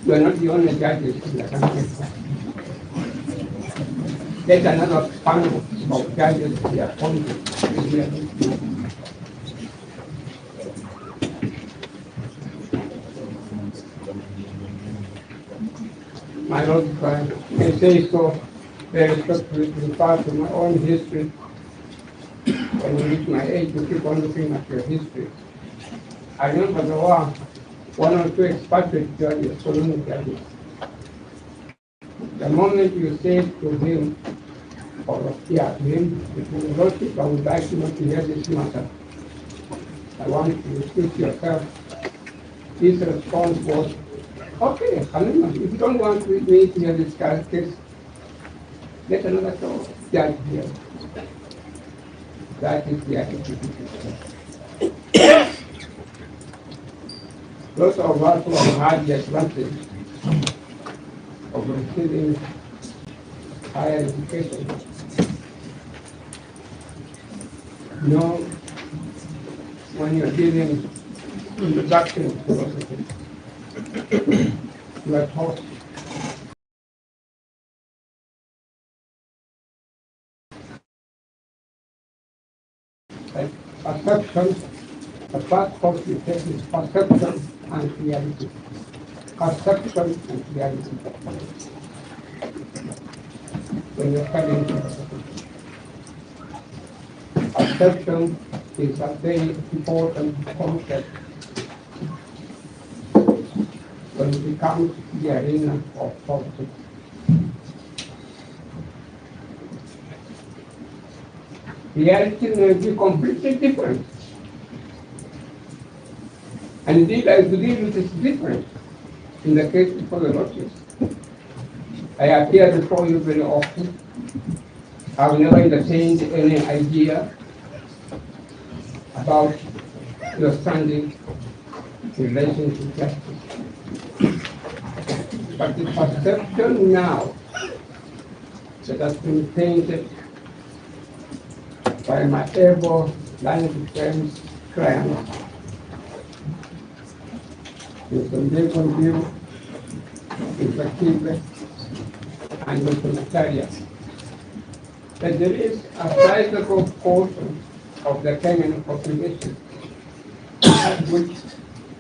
You are not the only judges in the country. There's another panel of judges they are appointed. My Lord, if I may say so, very respectfully to refer to my own history. When you reach my age, you keep on looking at your history. I remember there were one or two expatriate judges, colonial judges. The moment you say to him, or yeah, to him, I would like you to hear this matter. I want you to speak yourself. His response was, okay, Khaminwa, if you don't want me to hear this case, let another judge here. That is the attitude. Those of us who have had the advantage of receiving higher education know when you're dealing in the doctrine of philosophy, you are taught that perception, the first course you take is perception and reality. Perception and reality. When you're studying philosophy, perception is a very important concept when it becomes the arena of politics. Reality may be completely different. And indeed, I believe it is different in the case before the Lordship. I appear before you very often. I've never entertained any idea about your standing in relation to justice. But the perception now that has been painted by my able learned friends, clients, Mr. Jacob View, Mr. Kible, and Mr. Natalia, that there is a sizable portion of the Kenyan population which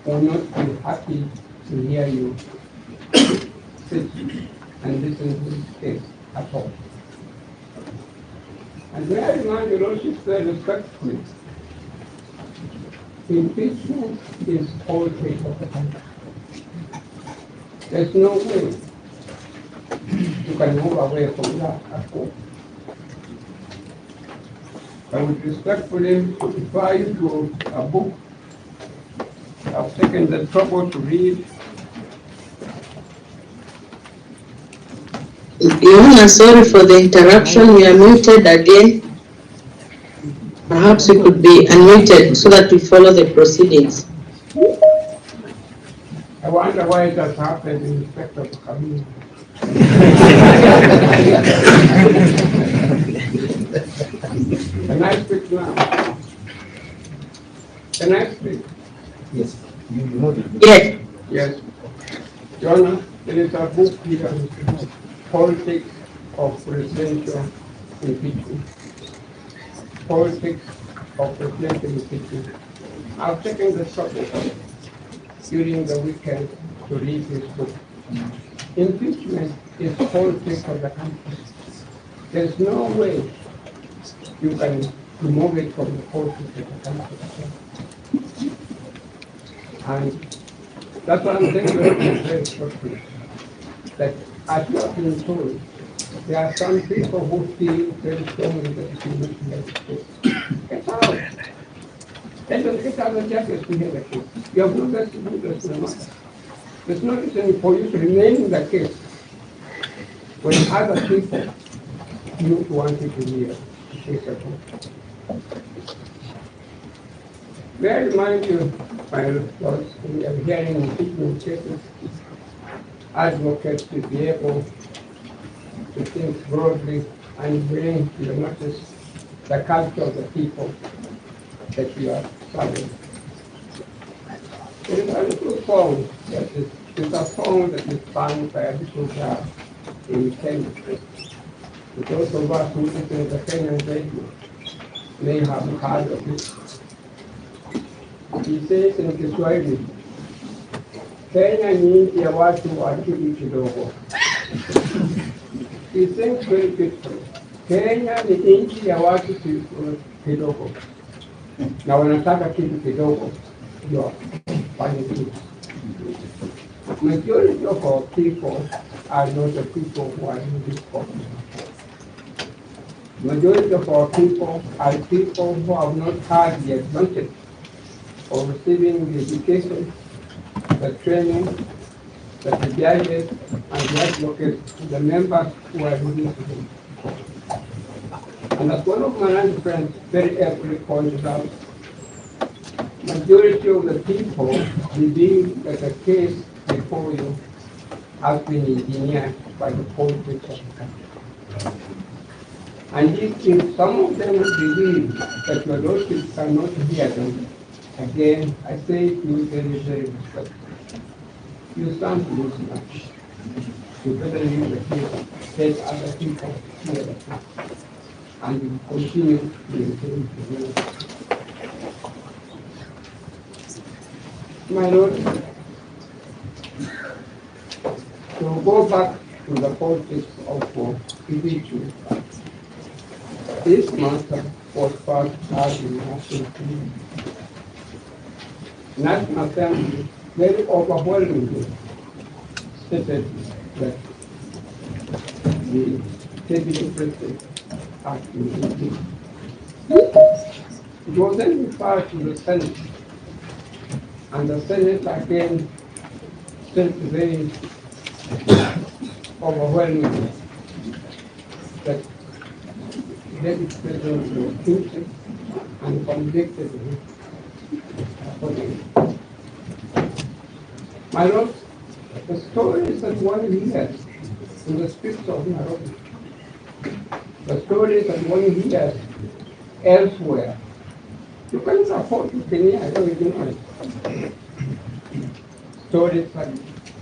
will not be happy to hear you sit and listen to this case at all. And may I remind your Lordship very respectfully, impeachment is all case of the country. There's no way you can move away from that at all. I would respectfully refer you to a book I've taken the trouble to read. Your Honor, sorry for the interruption. We are muted again. Perhaps we could be unmuted so that we follow the proceedings. I wonder why it has happened in respect of Khaminwa. Can I speak now? Can I speak? Yes. Yes. Yes. Your Honor, there is a book here, Politics of Presidential Impeachment. Politics of Presidential Impeachment. I've taken the subject during the weekend to read this book. Impeachment is politics of the country. There's no way you can remove it from the politics of the country. And that's what I'm saying very shortly. That as you have been told, there are some people who feel very strongly that it is not the case. Get out. Let them get out of justice to hear the case. You have no best to do this in the matter. There's no reason for you to remain in the case when other people you wanted to hear the case at all. May I remind you, my lords, we are hearing impeachment cases, advocates to be able to think broadly and bring to your notice the culture of the people that you are serving. There is a little song that is It's a song that is sung by a little girl in Kenya. Those of us who listen to the Kenyan radio may have heard of it. He says in Kiswahili, Kenya ni nchi ya watu wa akili kidogo. He sings very beautifully. Kenya ni nchi ya watu kidogo. Na wanataka kitu kidogo ndio fanye kitu. Majority of our people are not the people who are in this country. Majority of our people are people who have not had the advantage of receiving the education, the training, that the judges and the advocates, the members who are leading to them. And as one of my friends very aptly pointed out, majority of the people believe that the case before you has been engineered by the politics of the country. And if some of them believe that your lordship cannot hear them, again, I say to you very, very respectfully, you stand to lose much. You better leave the case, let other people hear the case, and you continue to maintain the will. My Lord, to go back to the politics of impeachment, this matter was passed as in National Assembly. National Assembly very overwhelmingly stated that the deputy president has been impeached. It was then referred to the Senate, and the Senate again said very overwhelmingly that the deputy president was guilty and convicted him. My Lord, the stories that one hears in the streets of Nairobi, the stories that one hears elsewhere, you cannot afford to Kenya, I don't even know it. Stories that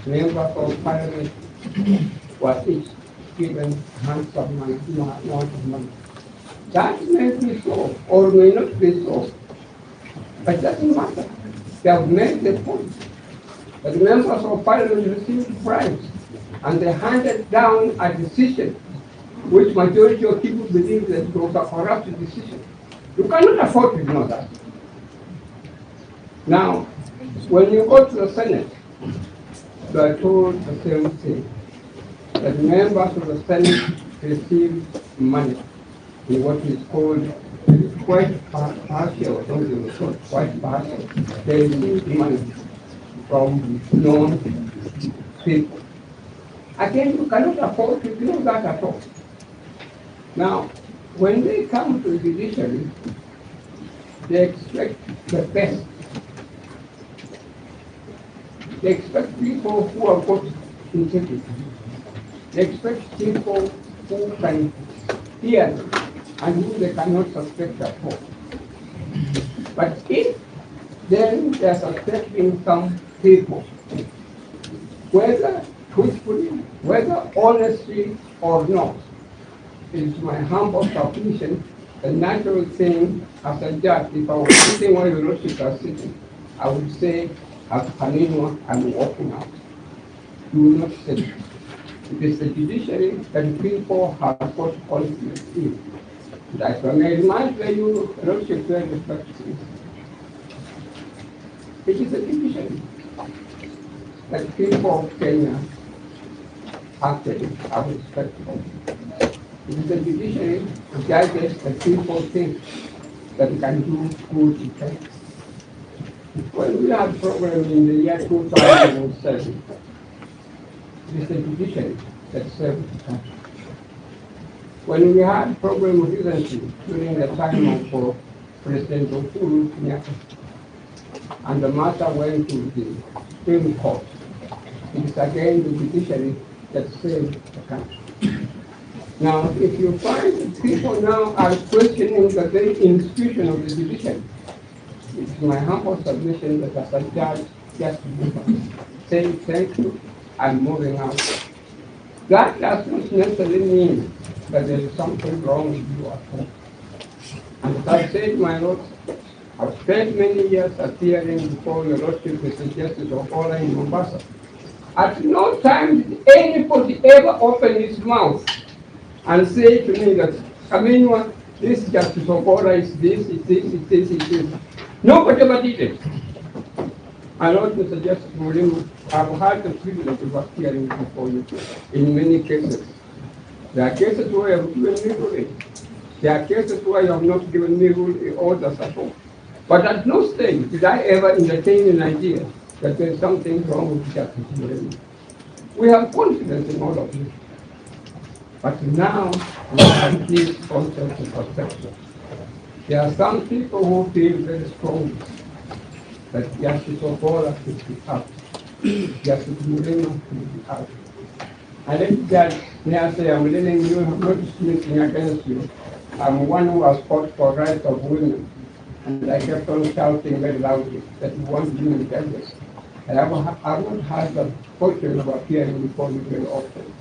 members of parliament were each given handsome amount of money. That may be so, or may not be so, but it doesn't matter. They have made the point that the members of parliament received bribes, and they handed down a decision which majority of people believe that it was a corrupt decision. You cannot afford to ignore that. Now, when you go to the Senate, you are told the same thing, that members of the Senate received money in what is called quite partial, quite partial. They received money from known people. Again, you cannot afford to do that at all. Now, when they come to the judiciary, they expect the best. They expect people who have got integrity. They expect people who can hear them and who they cannot suspect at all. But if then they are suspecting some people, whether truthfully, whether honestly or not, it is my humble submission, the natural thing as a judge, if I was sitting where your lordship are sitting, I would say, as Khaminwa, I'm walking out. You will not sit. It is the judiciary that people have got confidence in. That's why I remind you, lordship, very respectfully. It is the judiciary that people of Kenya actually are respectful. It is the judiciary, the judges, that people think that they can do good effects. When we had a program in the year 2007, it is the judiciary that served the country. When we had a program recently during the time of President Uhuru Kenyatta, and the matter went to the Supreme Court, it is again the judiciary that saved the country. Now, if you find that people now are questioning the very institution of the judiciary, it's my humble submission that as a judge, just move on. saying thank you and moving out. That does not necessarily mean that there is something wrong with you at home. And as I said, my Lord, I've spent many years appearing before your Lordship with the Justice of Order in Mombasa. At no time did anybody ever open his mouth and say to me that, Khaminwa, this Justice of Order is this, it's this, it's this, it's this. Nobody ever did it. My Lord, Mr. Justice Mulimu, I've had the privilege of appearing before you in many cases. There are cases where you have given me ruling. There are cases where you have not given me orders at all. But at no stage did I ever entertain an idea that there is something wrong with Justice Mulimu. We have confidence in all of you. But now we have this concept of perception. There are some people who feel very strongly that Justice of Order should be out. Justice Mulimu should be out. I let that now say I'm letting you, I'm not dismissing against you. I'm one who has fought for rights of women. And I kept on shouting very loudly that we want women justice. And I haven't had the fortune of appearing before you very often.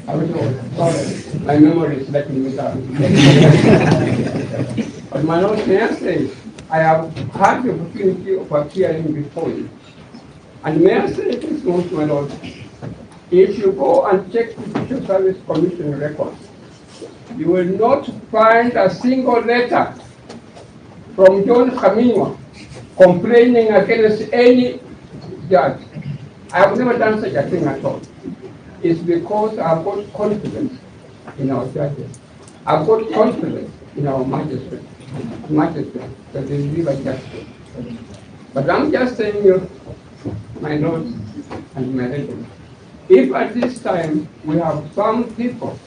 I was sorry, my memory is letting me down. But my Lord, may I say, I have had the opportunity of appearing before you. And may I say this most, my Lord, if you go and check the Judicial Service Commission records, you will not find a single letter from John Khaminwa complaining against any judge. I have never done such a thing at all. It's because I've got confidence in our judges. I've got confidence in our magistrates that they deliver justice. But I'm just saying you, my Lord and my lady, if at this time we have some people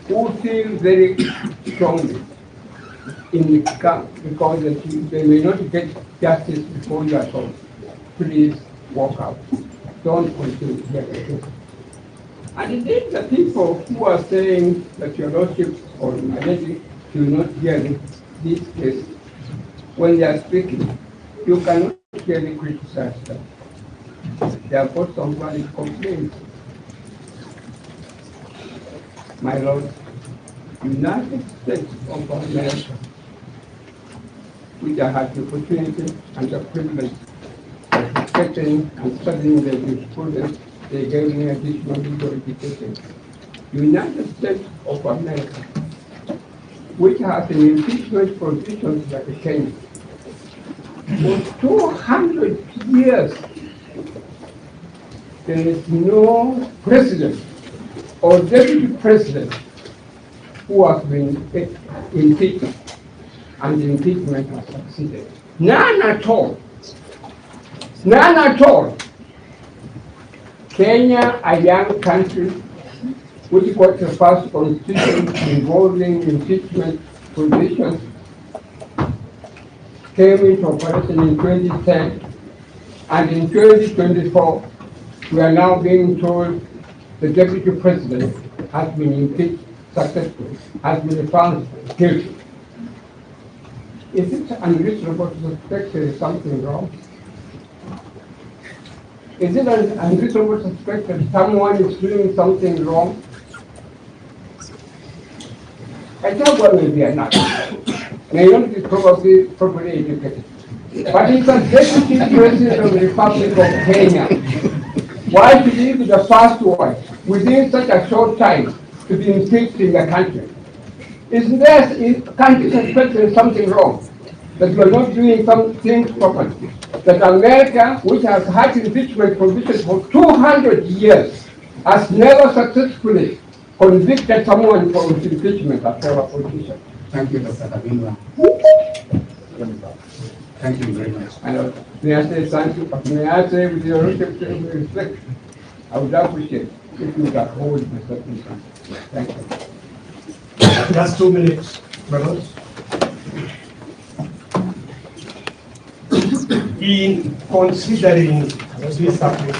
who feel very strongly in the camp because they may not get justice before you at all, please walk out. Don't continue here. And indeed, the people who are saying that your Lordship or my lady should not hear this case, when they are speaking, you cannot really criticize them. They have got some valid complaints. My Lord, United States of America, which I had the opportunity and the privilege of getting and studying the jurisprudence, they gave me additional legal education. United States of America, which has an impeachment provisions like Kenya, for 200 years, there is no president or deputy president who has been impeached, and the impeachment has succeeded. None at all. None at all. Kenya, a young country, which got the first constitution involving impeachment provisions, came into operation in 2010, and in 2024, we are now being told the deputy president has been impeached successfully, has been found guilty. Is it unreasonable to suspect there is something wrong? Is it unreasonable to suspect that someone is doing something wrong? Gachagua may be an actor, may not be properly educated, but he's a deputy president of the Republic of Kenya. Why should he be the first one within such a short time to be impeached in the country? Isn't there country suspecting something wrong? That you are not doing some things properly? That America, which has had impeachment provisions for 200 years, has never successfully convicted someone for impeachment after a politician. Thank you, Dr. Khaminwa. Thank you very much. And may I say thank you, but may I say with your respect, I would appreciate if you could hold the circumstance. Thank you. Just 2 minutes, brothers. In considering this application,